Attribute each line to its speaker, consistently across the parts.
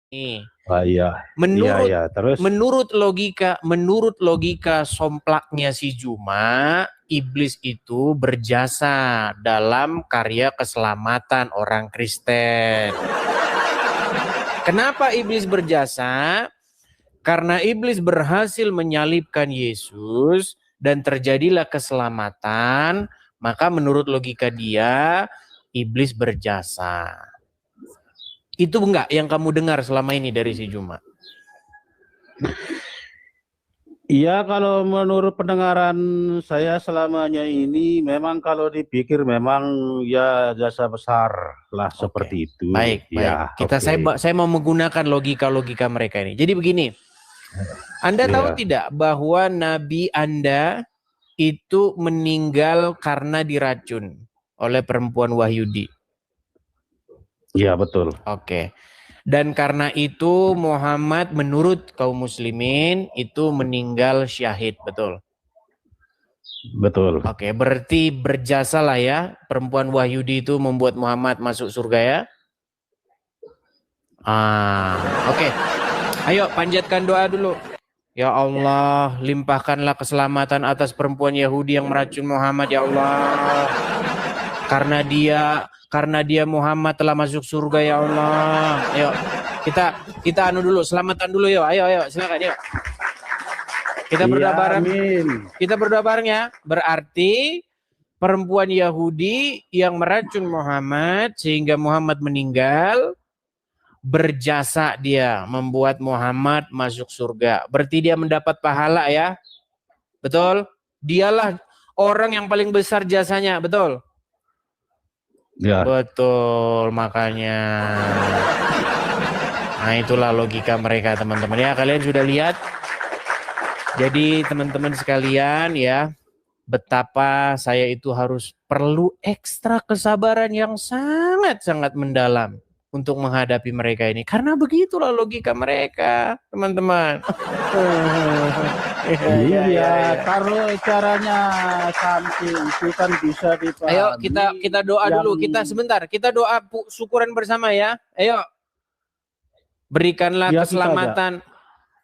Speaker 1: Iya, iya,
Speaker 2: Menurut
Speaker 1: iya. Terus,
Speaker 2: menurut logika somplaknya si Juma, iblis itu berjasa dalam karya keselamatan orang Kristen. Kenapa iblis berjasa? Karena iblis berhasil menyalibkan Yesus dan terjadilah keselamatan, maka menurut logika dia, iblis berjasa. Itu enggak yang kamu dengar selama ini dari si Juma?
Speaker 1: iya, kalau menurut pendengaran saya selamanya ini, memang kalau dipikir memang ya jasa besar lah
Speaker 2: Oke.
Speaker 1: seperti itu.
Speaker 2: Baik, baik.
Speaker 1: Ya, oke.
Speaker 2: Saya mau menggunakan logika-logika mereka ini. Jadi begini, Anda tahu
Speaker 1: Iya,
Speaker 2: tidak bahwa Nabi Anda itu meninggal karena diracun oleh perempuan Wahyudi?
Speaker 1: iya betul,
Speaker 2: Oke. Dan karena itu Muhammad menurut kaum muslimin itu meninggal syahid, betul?
Speaker 1: betul.
Speaker 2: Oke, berarti berjasa lah ya perempuan Wahyudi itu membuat Muhammad masuk surga ya? Oke. Ayo panjatkan doa dulu. Ya Allah, limpahkanlah keselamatan atas perempuan Yahudi yang meracun Muhammad ya Allah. Karena dia Muhammad telah masuk surga ya Allah. Ayo, kita anu dulu, selamatan dulu yuk. Ayo, silakan yuk. Kita berdoa
Speaker 1: Iya,
Speaker 2: bareng.
Speaker 1: amin.
Speaker 2: Kita berdoa bareng ya. Berarti perempuan Yahudi yang meracun Muhammad sehingga Muhammad meninggal, berjasa dia membuat Muhammad masuk surga. Berarti dia mendapat pahala ya. Betul? Dialah orang yang paling besar jasanya, betul?
Speaker 1: Ya,
Speaker 2: Betul, makanya. Nah, itulah logika mereka, teman-teman. Ya, kalian sudah lihat. Jadi, teman-teman sekalian ya, betapa saya itu harus perlu ekstra kesabaran yang sangat-sangat mendalam untuk menghadapi mereka ini. Karena begitulah logika mereka, teman-teman.
Speaker 1: iya. Kalau caranya sampai itu kan bisa dipahami.
Speaker 2: Ayo kita doa dulu. Kita sebentar. Kita doa syukuran bersama ya. Ayo. Berikanlah
Speaker 1: Ya,
Speaker 2: keselamatan.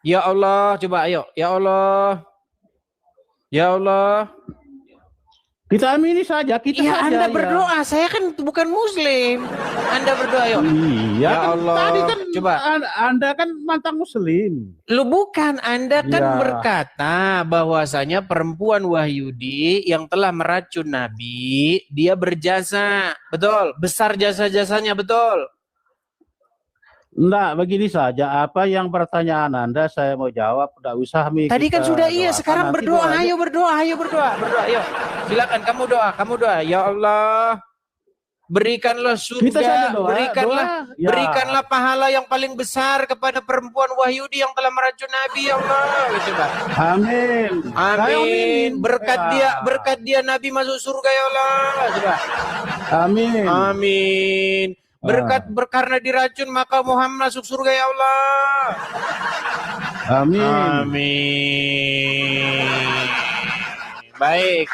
Speaker 2: Ya Allah, coba ayo. Ya Allah. Ya Allah.
Speaker 1: kita amini saja, kita
Speaker 2: Iya,
Speaker 1: saja.
Speaker 2: Anda
Speaker 1: Ya.
Speaker 2: berdoa. Saya kan bukan muslim. Anda berdoa, yuk.
Speaker 1: Iya,
Speaker 2: Ya Allah.
Speaker 1: tadi kan
Speaker 2: Coba.
Speaker 1: Anda kan mantan muslim.
Speaker 2: Lu bukan, Anda kan
Speaker 1: Ya.
Speaker 2: berkata bahwasanya perempuan Wahyudi yang telah meracun Nabi, dia berjasa. Betul, besar jasa-jasanya, betul.
Speaker 1: Enggak, begini saja. Apa yang pertanyaan Anda saya mau jawab. Enggak usah
Speaker 2: Tadi kan sudah iya,
Speaker 1: doakan.
Speaker 2: sekarang
Speaker 1: Nanti
Speaker 2: berdoa.
Speaker 1: doanya.
Speaker 2: Ayo berdoa, berdoa. Ayo, silakan kamu doa. Ya Allah, berikanlah surga,
Speaker 1: Doa. Ya.
Speaker 2: berikanlah pahala yang paling besar kepada perempuan Wahyudi yang telah meracun Nabi, ya Allah. Coba.
Speaker 1: Amin.
Speaker 2: Amin. Berkat dia Nabi masuk surga, ya Allah. Coba.
Speaker 1: Amin.
Speaker 2: Amin. Karena diracun maka Muhammad masuk surga, ya Allah.
Speaker 1: Amin.
Speaker 2: Amin. Baik.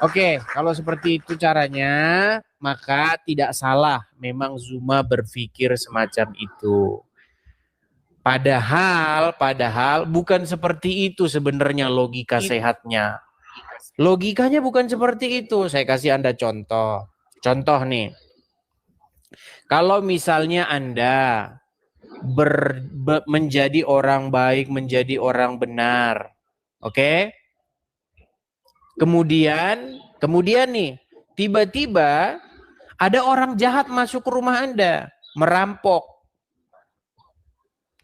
Speaker 2: Oke, kalau seperti itu caranya, maka tidak salah memang Zuma berpikir semacam itu. Padahal bukan seperti itu sebenarnya logika sehatnya. Logikanya bukan seperti itu. Saya kasih Anda contoh. Contoh nih. Kalau misalnya Anda menjadi orang baik, menjadi orang benar. Oke? Kemudian nih, tiba-tiba ada orang jahat masuk ke rumah Anda, merampok.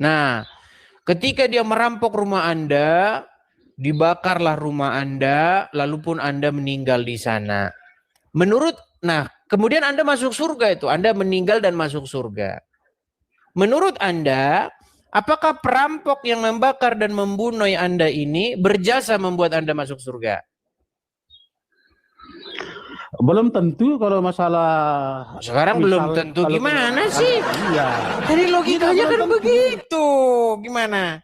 Speaker 2: Nah, ketika dia merampok rumah Anda, dibakarlah rumah Anda, lalu pun Anda meninggal di sana. Kemudian Anda masuk surga itu, Anda meninggal dan masuk surga. Menurut Anda, apakah perampok yang membakar dan membunuh Anda ini berjasa membuat Anda masuk surga?
Speaker 1: Belum tentu kalau masalah.
Speaker 2: Sekarang belum tentu. Gimana sih?
Speaker 1: Iya.
Speaker 2: Dari logikanya kan begitu. Gimana?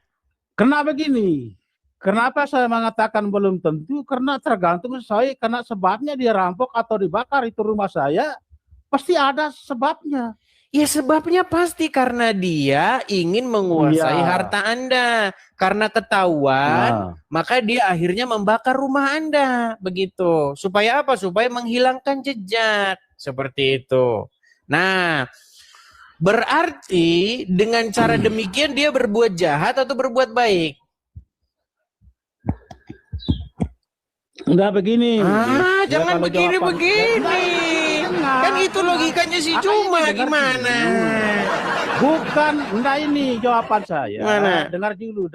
Speaker 1: Kenapa begini? Kenapa saya mengatakan belum tentu? Karena tergantung saya, karena sebabnya dia rampok atau dibakar itu rumah saya, pasti ada sebabnya.
Speaker 2: Ya sebabnya pasti karena dia ingin menguasai
Speaker 1: Iya.
Speaker 2: harta Anda. Karena ketahuan,
Speaker 1: Nah,
Speaker 2: maka dia akhirnya membakar rumah Anda. Begitu. Supaya apa? Supaya menghilangkan jejak. Seperti itu. Nah, berarti dengan cara demikian dia berbuat jahat atau berbuat baik?
Speaker 1: enggak begini.
Speaker 2: Ah,
Speaker 1: Ya,
Speaker 2: jangan
Speaker 1: kalau jawaban
Speaker 2: begini-begini. Kan itu logikanya si Cuma gimana?
Speaker 1: Bukan, enggak ini jawaban saya.
Speaker 2: Mana?
Speaker 1: Dengar dulu,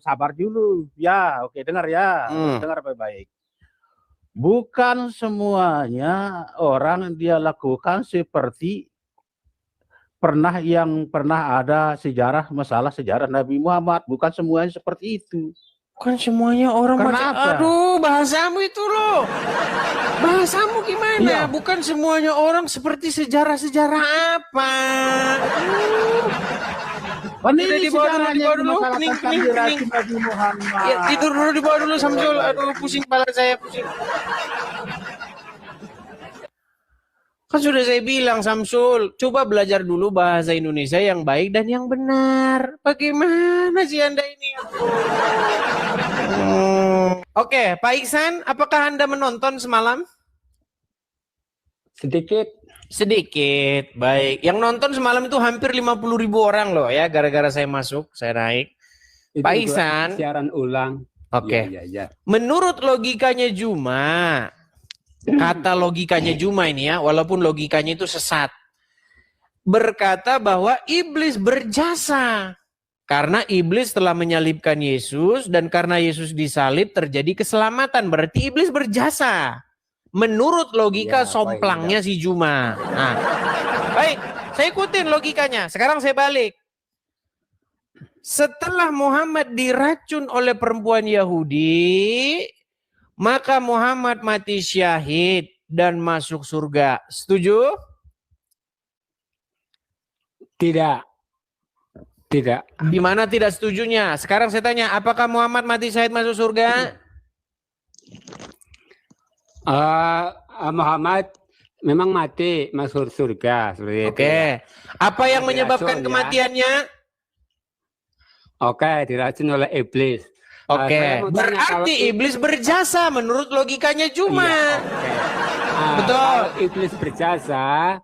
Speaker 1: sabar dulu. Ya, oke, dengar ya.
Speaker 2: Hmm.
Speaker 1: Dengar baik-baik. Bukan semuanya orang dia lakukan seperti yang pernah ada masalah sejarah Nabi Muhammad. Bukan semuanya seperti itu.
Speaker 2: Kan semuanya orang macam,
Speaker 1: Kenapa?
Speaker 2: aduh bahasamu itu loh. Bahasamu gimana?
Speaker 1: Iya.
Speaker 2: Bukan semuanya orang seperti sejarah-sejarah apa.
Speaker 1: Ini
Speaker 2: di bawah
Speaker 1: sejarahnya
Speaker 2: dulu.
Speaker 1: masalah
Speaker 2: Kening.
Speaker 1: tentang diracun Nabi Muhammad.
Speaker 2: Ya, tidur dulu di bawah dulu Samsul. Aduh pusing kepala saya, pusing. Kan sudah saya bilang Samsul, coba belajar dulu bahasa Indonesia yang baik dan yang benar. Bagaimana sih Anda ini? Oke, Pak Iksan, apakah Anda menonton semalam? Sedikit, baik. Yang nonton semalam itu hampir 50.000 orang loh ya, gara-gara saya masuk, saya naik.
Speaker 3: Itu
Speaker 2: Pak Iksan.
Speaker 3: Siaran ulang.
Speaker 2: Oke.
Speaker 3: Ya.
Speaker 2: Menurut logikanya Juma, kata logikanya Juma ini ya, walaupun logikanya itu sesat, berkata bahwa iblis berjasa karena iblis telah menyalibkan Yesus dan karena Yesus disalib terjadi keselamatan, berarti iblis berjasa menurut logika somplangnya si Juma. Nah, baik, saya ikutin logikanya. Sekarang saya balik. Setelah Muhammad diracun oleh perempuan Yahudi, maka Muhammad mati syahid dan masuk surga. Setuju?
Speaker 3: Tidak.
Speaker 2: Di mana tidak setujunya? Sekarang saya tanya, apakah Muhammad mati syahid masuk surga?
Speaker 3: Muhammad memang mati masuk surga.
Speaker 2: Oke. Apa yang menyebabkan kematiannya?
Speaker 3: Oke, diracun oleh iblis.
Speaker 2: Oke, berarti iblis berjasa menurut logikanya Juma.
Speaker 3: Iya,
Speaker 2: betul.
Speaker 3: Kalau iblis berjasa,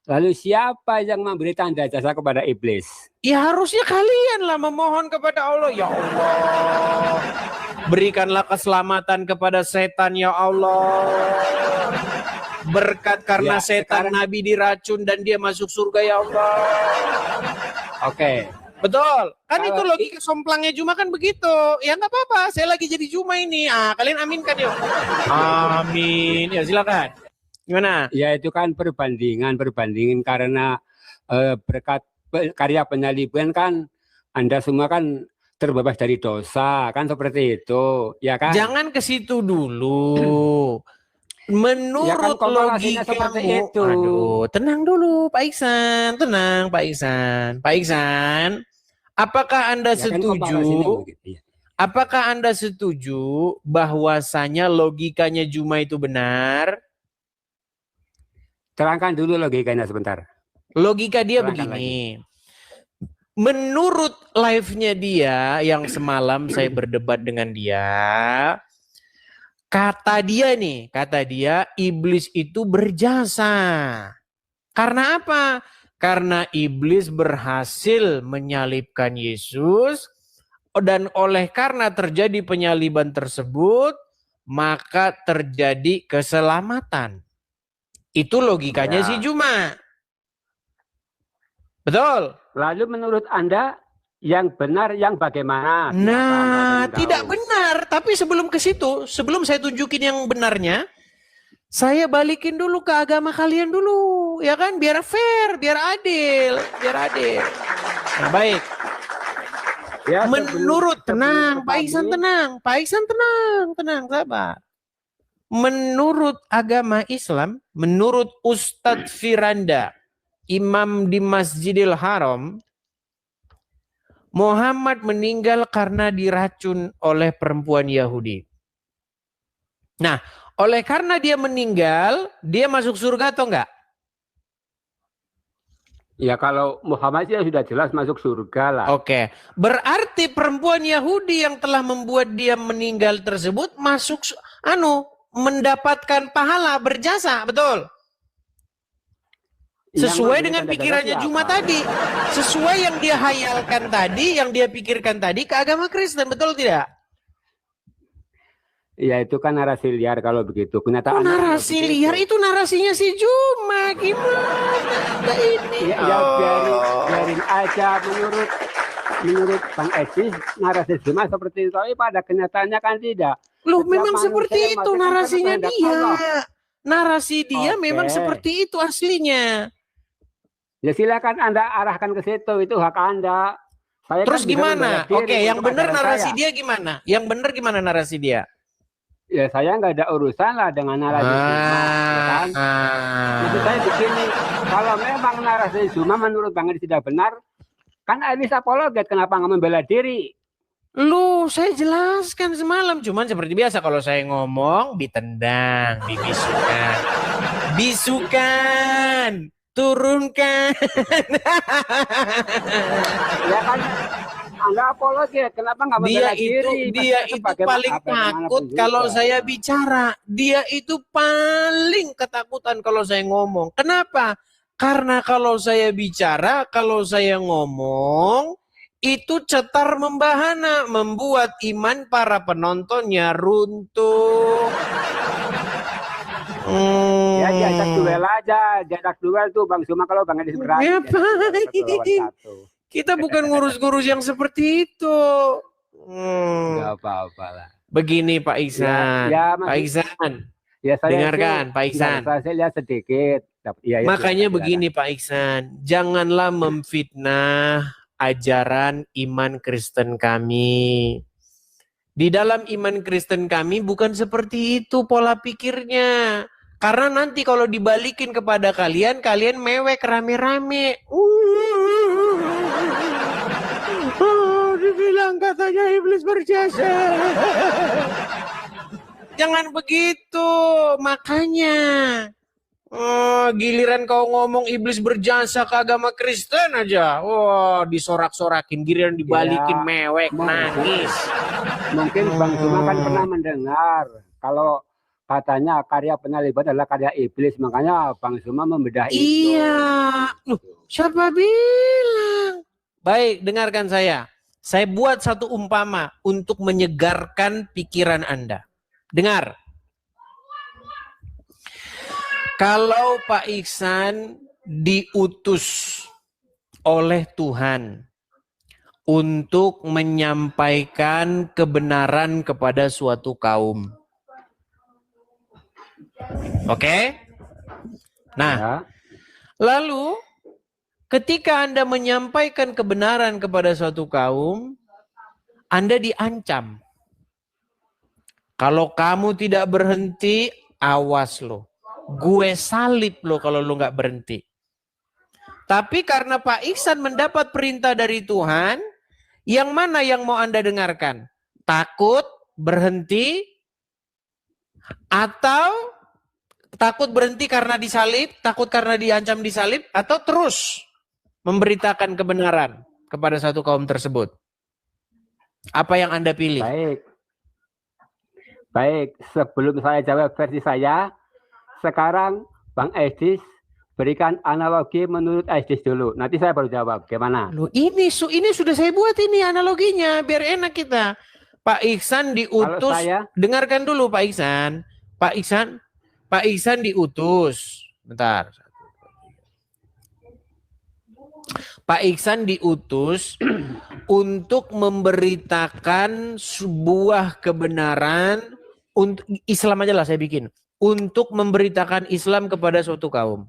Speaker 3: lalu siapa yang memberi tanda jasa kepada iblis?
Speaker 2: Ya harusnya kalianlah memohon kepada Allah. Ya Allah, berikanlah keselamatan kepada setan ya Allah. Berkat karena setan Nabi diracun dan dia masuk surga ya Allah.
Speaker 3: Oke.
Speaker 2: Betul, kan itu logika somplangnya Juma kan begitu. Ya nggak apa-apa, saya lagi jadi Juma ini. Kalian aminkan yuk. Amin. Ya silakan. Gimana?
Speaker 3: Ya itu kan perbandingan karena berkat karya penyaliban kan Anda semua kan terbebas dari dosa, kan seperti itu, ya kan?
Speaker 2: Jangan ke situ dulu. Menurut
Speaker 3: ya kan,
Speaker 2: logikamu, aduh, tenang dulu Pak Iksan, tenang Pak Iksan. Pak Iksan, apakah Anda setuju? Apakah Anda setuju bahwasanya logikanya Juma itu benar?
Speaker 3: Terangkan dulu logikanya sebentar.
Speaker 2: Logika dia begini. Menurut live-nya dia yang semalam saya berdebat dengan dia, kata dia iblis itu berjasa. Karena apa? Karena iblis berhasil menyalibkan Yesus dan oleh karena terjadi penyaliban tersebut, maka terjadi keselamatan. Itu logikanya si Juma. Betul?
Speaker 3: Lalu menurut Anda yang benar yang bagaimana?
Speaker 2: Nah, tidak benar. Tapi sebelum ke situ, sebelum saya tunjukin yang benarnya, saya balikin dulu ke agama kalian dulu, ya kan? Biar fair, biar adil. Nah, baik. Ya, menurut tenang, Pak Iksan tenang, sabar. Menurut agama Islam, menurut Ustadz Firanda, imam di Masjidil Haram, Muhammad meninggal karena diracun oleh perempuan Yahudi. Nah, oleh karena dia meninggal, dia masuk surga atau enggak?
Speaker 3: Ya kalau Muhammad ya sudah jelas masuk surga lah.
Speaker 2: Oke. Berarti perempuan Yahudi yang telah membuat dia meninggal tersebut masuk mendapatkan pahala berjasa, betul? Sesuai dengan pikirannya Juma tadi. Sesuai yang dia hayalkan tadi, yang dia pikirkan tadi ke agama Kristen, betul tidak?
Speaker 3: Ya itu kan narasi liar kalau begitu. Kenyataan
Speaker 2: narasi liar itu narasinya si Juma. Gimana ini?
Speaker 3: Ya biarin aja menurut Bang Edi narasi Juma seperti itu. Tapi pada kenyataannya kan tidak.
Speaker 2: Loh, memang seperti itu narasinya dia. Narasi dia memang seperti itu aslinya.
Speaker 3: Ya silakan Anda arahkan ke situ, itu hak Anda. Saya
Speaker 2: terus
Speaker 3: kan
Speaker 2: gimana? Oke, yang benar narasi
Speaker 3: saya.
Speaker 2: dia gimana? Yang benar gimana narasi dia?
Speaker 3: Ya saya nggak ada urusan lah dengan narasi Juma, ya kan? Maksud saya begini, kalau memang narasi Juma menurut Bang Edi tidak benar, kan Elis apologet, kenapa nggak membela diri?
Speaker 2: Lu, saya jelaskan semalam, cuman seperti biasa kalau saya ngomong ditendang, dibisukan, bisukan, turunkan.
Speaker 3: Ya kan? Anda apologet, kenapa nggak membela diri?
Speaker 2: Dia itu paling takut kalau saya bicara. Dia itu paling ketakutan kalau saya ngomong. Kenapa? Karena kalau saya bicara, kalau saya ngomong, itu cetar membahana, membuat iman para penontonnya runtuh.
Speaker 3: Ya diajak duel aja, diajak duel tuh Bang Juma kalau Bang Edi berani.
Speaker 2: Kita bukan ngurus-ngurus yang seperti itu.
Speaker 3: Gak apa-apa lah.
Speaker 2: Begini Pak Iksan. Pak Iksan.
Speaker 3: Ya, saya
Speaker 2: dengarkan Pak Iksan.
Speaker 3: Saya lihat sedikit. Ya,
Speaker 2: makanya begini Pak Iksan. Janganlah memfitnah ajaran iman Kristen kami. Di dalam iman Kristen kami bukan seperti itu pola pikirnya. Karena nanti kalau dibalikin kepada kalian, kalian mewek rame-rame. Dibilang katanya iblis berjasa. Jangan begitu, makanya. Giliran kau ngomong iblis berjasa ke agama Kristen aja. Disorak-sorakin, giliran dibalikin mewek, nangis.
Speaker 3: Mungkin Bang Juma kan pernah mendengar kalau katanya karya penyaliban adalah karya iblis, makanya Bang Juma membedah itu.
Speaker 2: Iya. Siapa bilang? Baik, dengarkan saya. Saya buat satu umpama untuk menyegarkan pikiran Anda. Dengar. Kalau Pak Iksan diutus oleh Tuhan untuk menyampaikan kebenaran kepada suatu kaum. Oke? Nah, lalu ketika Anda menyampaikan kebenaran kepada suatu kaum, Anda diancam. Kalau kamu tidak berhenti, awas lo. Gue salib lo kalau lo nggak berhenti. Tapi karena Pak Iksan mendapat perintah dari Tuhan, yang mana yang mau Anda dengarkan? Takut berhenti atau takut berhenti karena disalib, takut karena diancam disalib, atau terus memberitakan kebenaran kepada satu kaum tersebut? Apa yang Anda pilih?
Speaker 3: Baik. Sebelum saya jawab versi saya, sekarang Bang Edis berikan analogi menurut Edis dulu. Nanti saya baru jawab. Gimana?
Speaker 2: Loh, ini sudah saya buat ini analoginya biar enak kita. Pak Iksan diutus. Dengarkan dulu Pak Iksan. Pak Iksan diutus. Bentar. Pak Iksan diutus untuk memberitakan sebuah kebenaran, untuk Islam aja lah saya bikin, untuk memberitakan Islam kepada suatu kaum.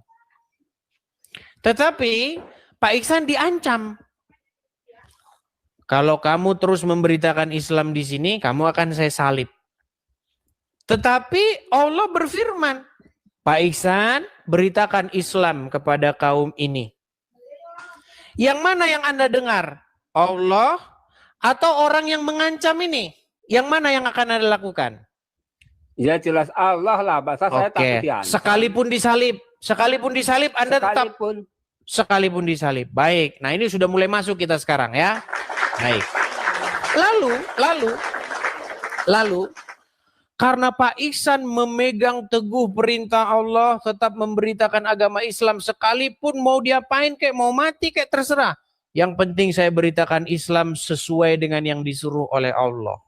Speaker 2: Tetapi Pak Iksan diancam. Kalau kamu terus memberitakan Islam di sini, kamu akan saya salib. Tetapi Allah berfirman, Pak Iksan beritakan Islam kepada kaum ini. Yang mana yang Anda dengar? Allah atau orang yang mengancam ini? Yang mana yang akan Anda lakukan?
Speaker 3: Ya jelas Allah lah, bahasa saya takut diancam.
Speaker 2: Sekalipun disalib Anda sekalipun disalib. Baik, nah ini sudah mulai masuk kita sekarang ya. Baik. Lalu, karena Pak Ihsan memegang teguh perintah Allah, tetap memberitakan agama Islam sekalipun mau diapain kayak mau mati kayak terserah. Yang penting saya beritakan Islam sesuai dengan yang disuruh oleh Allah.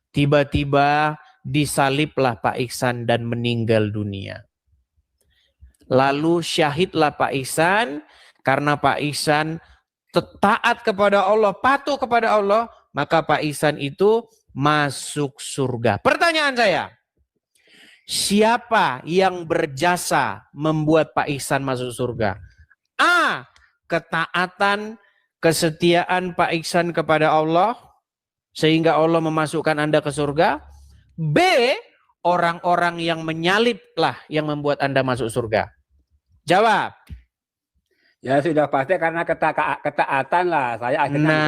Speaker 2: Tiba-tiba disaliblah Pak Ihsan dan meninggal dunia. Lalu syahidlah Pak Ihsan, karena Pak Ihsan taat kepada Allah, patuh kepada Allah, maka Pak Ihsan itu masuk surga. Pertanyaan saya, siapa yang berjasa membuat Pak Ihsan masuk surga? A. Ketaatan, kesetiaan Pak Ihsan kepada Allah, sehingga Allah memasukkan Anda ke surga. B. Orang-orang yang menyaliblah yang membuat Anda masuk surga. Jawab.
Speaker 3: Ya sudah pasti karena ketaatan lah. Saya akhirnya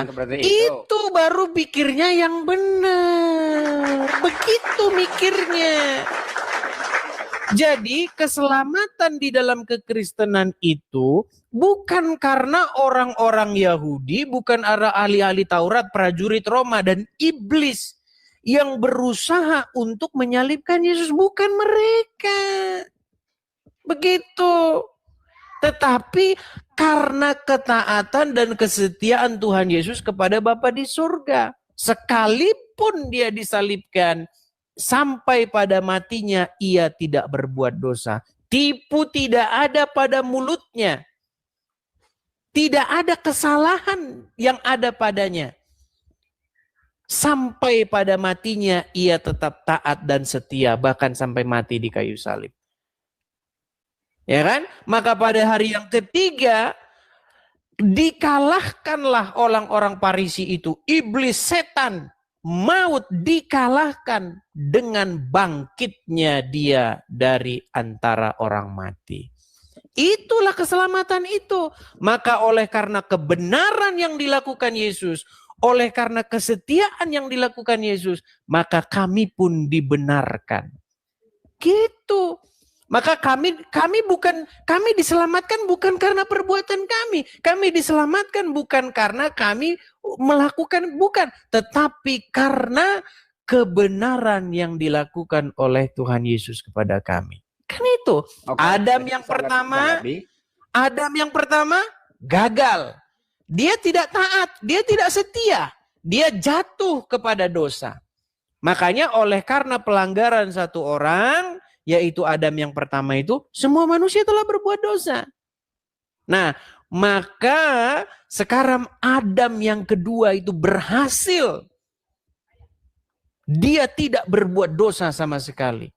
Speaker 3: seperti
Speaker 2: itu baru pikirnya yang benar. Begitu mikirnya. Jadi keselamatan di dalam kekristenan itu bukan karena orang-orang Yahudi, bukan arah ahli-ahli Taurat, prajurit Roma, dan iblis yang berusaha untuk menyalibkan Yesus. Bukan mereka. Begitu. Tetapi karena ketaatan dan kesetiaan Tuhan Yesus kepada Bapa di surga. Sekalipun dia disalibkan, sampai pada matinya ia tidak berbuat dosa. Tipu tidak ada pada mulutnya. Tidak ada kesalahan yang ada padanya. Sampai pada matinya ia tetap taat dan setia, bahkan sampai mati di kayu salib. Ya kan? Maka pada hari yang ketiga dikalahkanlah orang-orang Farisi itu. Iblis, setan, maut dikalahkan dengan bangkitnya dia dari antara orang mati. Itulah keselamatan itu. Maka oleh karena kebenaran yang dilakukan Yesus, oleh karena kesetiaan yang dilakukan Yesus, maka kami pun dibenarkan. Gitu. Maka kami diselamatkan bukan karena perbuatan kami. Kami diselamatkan bukan karena kami melakukan, bukan. Tetapi karena kebenaran yang dilakukan oleh Tuhan Yesus kepada kami. Kan itu.
Speaker 3: Oke,
Speaker 2: Adam yang pertama gagal. Dia tidak taat, dia tidak setia. Dia jatuh kepada dosa. Makanya oleh karena pelanggaran satu orang, yaitu Adam yang pertama itu, semua manusia telah berbuat dosa. Nah, maka sekarang Adam yang kedua itu berhasil. Dia tidak berbuat dosa sama sekali.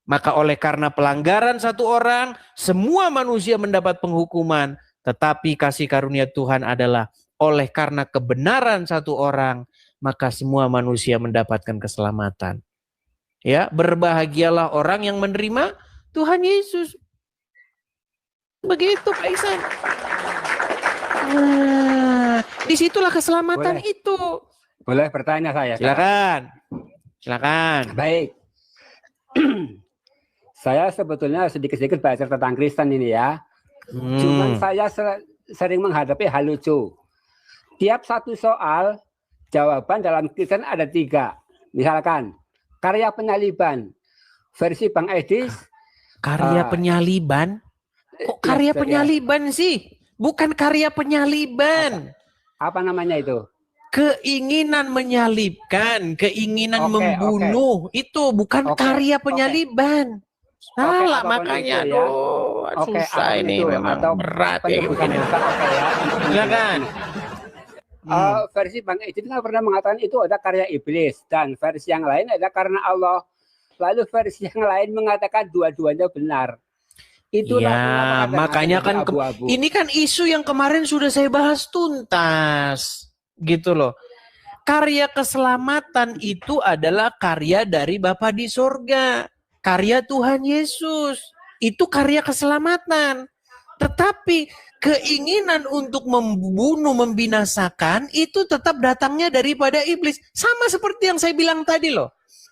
Speaker 2: Maka oleh karena pelanggaran satu orang, semua manusia mendapat penghukuman. Tetapi kasih karunia Tuhan adalah oleh karena kebenaran satu orang, maka semua manusia mendapatkan keselamatan. Ya, berbahagialah orang yang menerima Tuhan Yesus. Begitu Pak Ihsan. Nah, disitulah keselamatan itu.
Speaker 3: Boleh bertanya saya?
Speaker 2: Silakan.
Speaker 3: Baik. Saya sebetulnya sedikit-sedikit belajar tentang Kristen ini ya. Cuman saya sering menghadapi hal lucu. Tiap satu soal, jawaban dalam Kristen ada 3. Misalkan, karya penyaliban versi Bang Edis.
Speaker 2: Karya penyaliban? Kok karya penyaliban sih? Bukan karya penyaliban.
Speaker 3: Apa namanya itu?
Speaker 2: Keinginan menyalibkan, keinginan membunuh. Itu bukan karya penyaliban. Salah makanya.
Speaker 3: Itu, ya.
Speaker 2: Susah ini memang berat ya. Silakan.
Speaker 3: Versi Bang Edis kan pernah mengatakan itu ada karya iblis, dan versi yang lain ada karena Allah. Lalu versi yang lain mengatakan dua-duanya benar. Itulah
Speaker 2: ya, makanya kan ini kan isu yang kemarin sudah saya bahas tuntas, gitu loh. Karya keselamatan itu adalah karya dari Bapa di surga, karya Tuhan Yesus. Itu karya keselamatan. Tetapi keinginan untuk membunuh, membinasakan itu tetap datangnya daripada iblis. Sama seperti yang saya bilang tadi loh.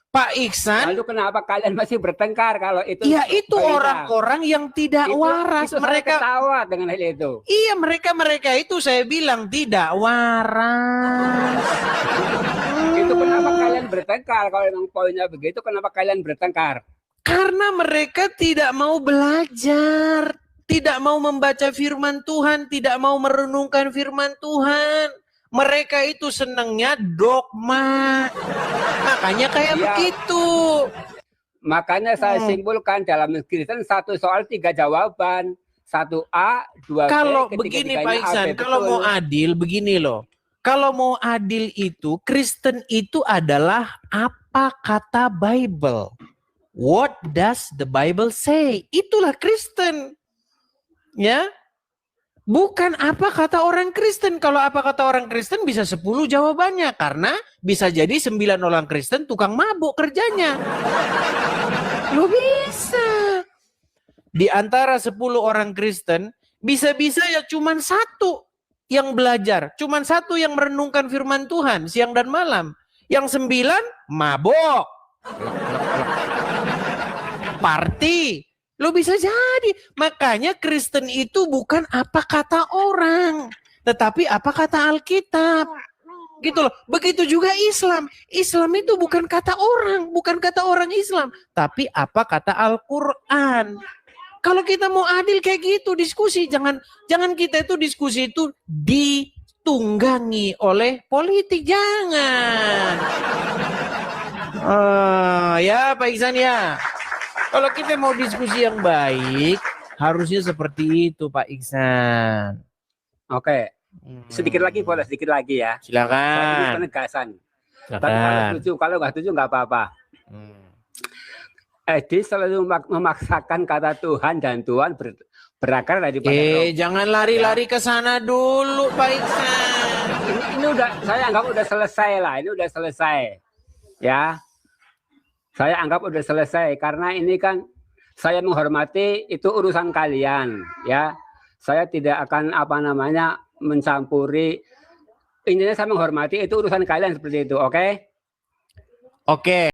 Speaker 2: Pak Iksan,
Speaker 3: Lalu kenapa kalian masih bertengkar kalau itu?
Speaker 2: ya itu
Speaker 3: faedah?
Speaker 2: orang-orang yang tidak waras.
Speaker 3: Itu saya
Speaker 2: Mereka
Speaker 3: ketawa dengan hal itu.
Speaker 2: Iya, mereka itu saya bilang tidak waras.
Speaker 3: Itu kenapa kalian bertengkar? Kalau memang poinnya begitu, kenapa kalian bertengkar?
Speaker 2: Karena mereka tidak mau belajar, tidak mau membaca firman Tuhan, tidak mau merenungkan firman Tuhan. Mereka itu senangnya dogma. Makanya kayak
Speaker 3: Iya.
Speaker 2: begitu.
Speaker 3: Makanya saya simpulkan dalam Kristen 1 soal 3 jawaban. 1A, 2B,
Speaker 2: Kalau begini Pak Iksan, kalau mau adil begini loh. Kalau mau adil itu, Kristen itu adalah apa kata Bible. What does the Bible say? Itulah Kristen. Ya. Bukan apa kata orang Kristen. Kalau apa kata orang Kristen bisa 10 jawabannya. Karena bisa jadi 9 orang Kristen tukang mabuk kerjanya. Lo bisa. Di antara 10 orang Kristen, bisa-bisa ya cuman 1 yang belajar. Cuman 1 yang merenungkan firman Tuhan siang dan malam. Yang 9 mabuk. Party. Lo bisa jadi. Makanya Kristen itu bukan apa kata orang. Tetapi apa kata Alkitab. Gitu loh. Begitu juga Islam. Islam itu bukan kata orang. Bukan kata orang Islam. Tapi apa kata Al-Quran. Kalau kita mau adil kayak gitu diskusi. Jangan kita itu diskusi itu ditunggangi oleh politik. Jangan. Ya Pak Iksan ya. Kalau kita mau diskusi yang baik, harusnya seperti itu Pak Iksan.
Speaker 3: Oke. Sedikit lagi boleh, sedikit lagi ya.
Speaker 2: Silakan.
Speaker 3: Ini penegasan. Tapi kalau setuju, kalau nggak setuju nggak apa-apa. Edi selalu memaksakan kata Tuhan dan Tuhan berakar daripada roh.
Speaker 2: Jangan lari-lari ke sana dulu Pak Iksan.
Speaker 3: Ini udah, saya anggap udah selesai lah. Ini udah selesai. Ya. Saya anggap udah selesai karena ini kan saya menghormati itu urusan kalian ya. Saya tidak akan mencampuri. Intinya saya menghormati itu urusan kalian seperti itu, oke?
Speaker 2: Oke.